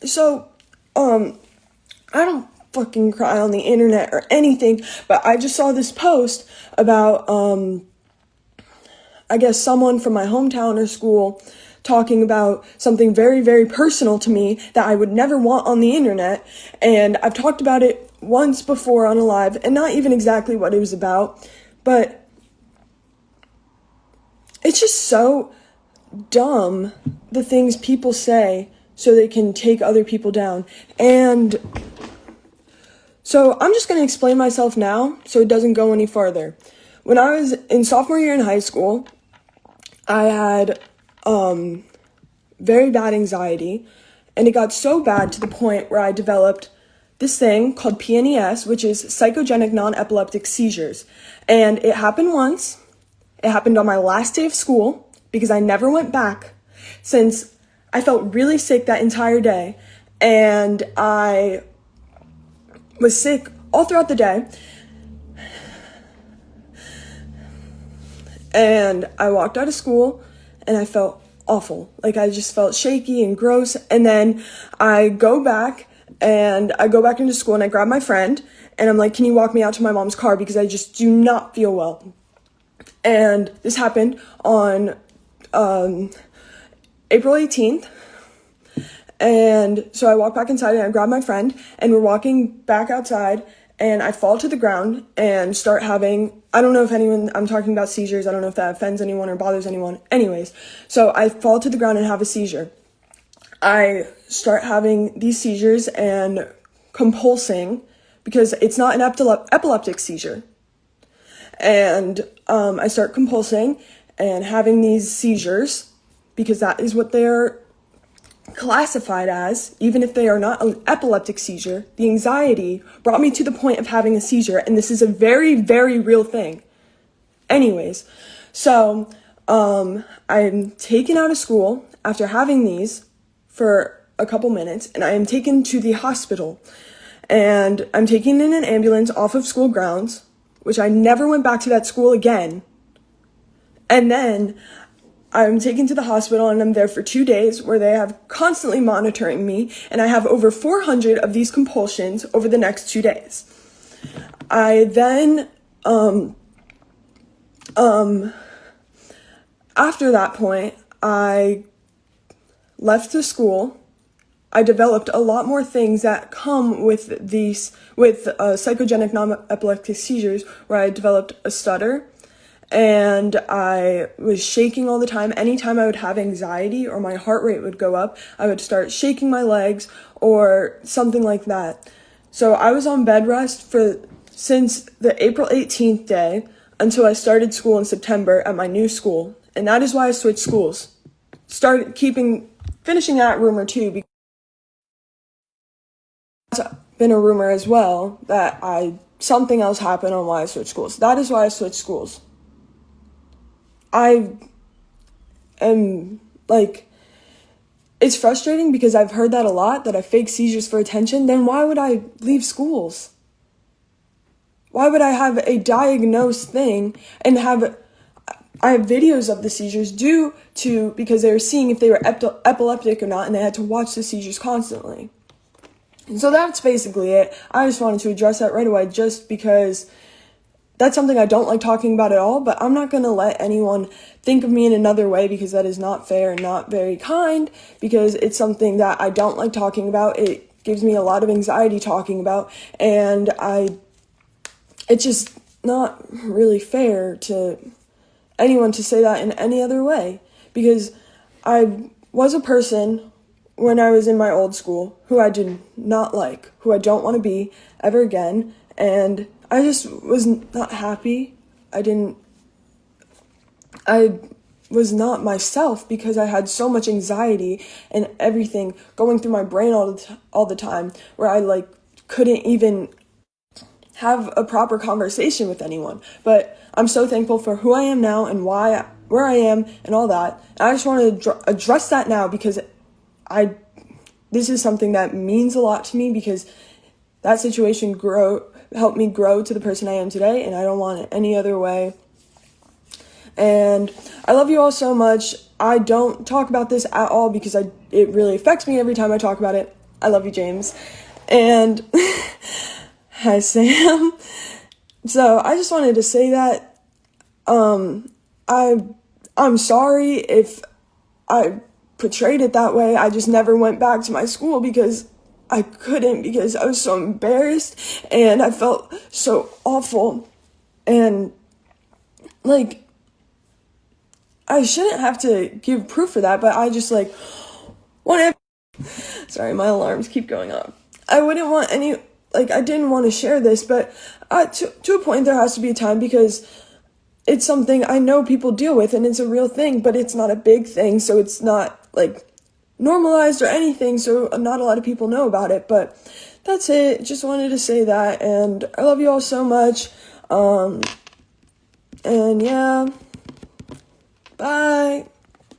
So, I don't fucking cry on the internet or anything, but I just saw this post about, I guess someone from my hometown or school talking about something very, very personal to me that I would never want on the internet. And I've talked about it once before on a live, and not even exactly what it was about, but it's just so dumb, the things people say so they can take other people down. And so I'm just going to explain myself now so it doesn't go any farther. When I was in sophomore year in high school, I had very bad anxiety, and it got so bad to the point where I developed this thing called PNES, which is psychogenic non-epileptic seizures. And it happened once. It happened on my last day of school because I never went back since I felt really sick that entire day. And I was sick all throughout the day. And I walked out of school and I felt awful. Like, I just felt shaky and gross. And then I go back into school and I grab my friend and I'm like, can you walk me out to my mom's car because I just do not feel well. And this happened on April 18th. And so I walk back inside and I grab my friend and we're walking back outside and I fall to the ground and start having, I don't know if I'm talking about seizures. I don't know if that offends anyone or bothers anyone. Anyways, so I fall to the ground and have a seizure. I start having these seizures and compulsing because it's not an epileptic seizure. And I start compulsing and having these seizures because that is what they're classified as, even if they are not an epileptic seizure. The anxiety brought me to the point of having a seizure, and this is a very, very real thing. Anyways, so I'm taken out of school after having these for a couple minutes, and I am taken to the hospital, and I'm taken in an ambulance off of school grounds, which I never went back to that school again. And then I'm taken to the hospital and I'm there for 2 days where they have constantly monitoring me, and I have over 400 of these compulsions over the next 2 days. I then, after that point, I left the school. I developed a lot more things that come with psychogenic non-epileptic seizures, where I developed a stutter. And I was shaking all the time. Anytime I would have anxiety or my heart rate would go up, I would start shaking my legs or something like that. So I was on bed rest since the April 18th day until I started school in September at my new school. And that is why I switched schools. Finishing that rumor too, because it's been a rumor as well that something else happened on why I switched schools. That is why I switched schools. I am it's frustrating because I've heard that a lot, that I fake seizures for attention. Then why would I leave schools? Why would I have a diagnosed thing and I have videos of the seizures because they were seeing if they were epileptic or not, and they had to watch the seizures constantly. And so that's basically it. I just wanted to address that right away just because that's something I don't like talking about at all, but I'm not going to let anyone think of me in another way because that is not fair and not very kind, because it's something that I don't like talking about. It gives me a lot of anxiety talking about, and it's just not really fair to anyone to say that in any other way, because I was a person when I was in my old school who I did not like, who I don't want to be ever again, and I just was not happy. I was not myself because I had so much anxiety and everything going through my brain all the time, where I couldn't even have a proper conversation with anyone. But I'm so thankful for who I am now and where I am and all that. And I just wanted to address that now because this is something that means a lot to me, because that situation helped me grow to the person I am today, and I don't want it any other way. And I love you all so much. I don't talk about this at all because it really affects me every time I talk about it. I love you, James. And hi, Sam. So I just wanted to say that I'm sorry if I portrayed it that way. I just never went back to my school because I couldn't, because I was so embarrassed and I felt so awful. And like, I shouldn't have to give proof for that, but I just like whatever. Sorry, my alarms keep going off. I wouldn't want any, like, I didn't want to share this, but to a point there has to be a time, because it's something I know people deal with and it's a real thing, but it's not a big thing, so it's not like normalized or anything, so not a lot of people know about it. But that's it. Just wanted to say that, and I love you all so much. And yeah, bye.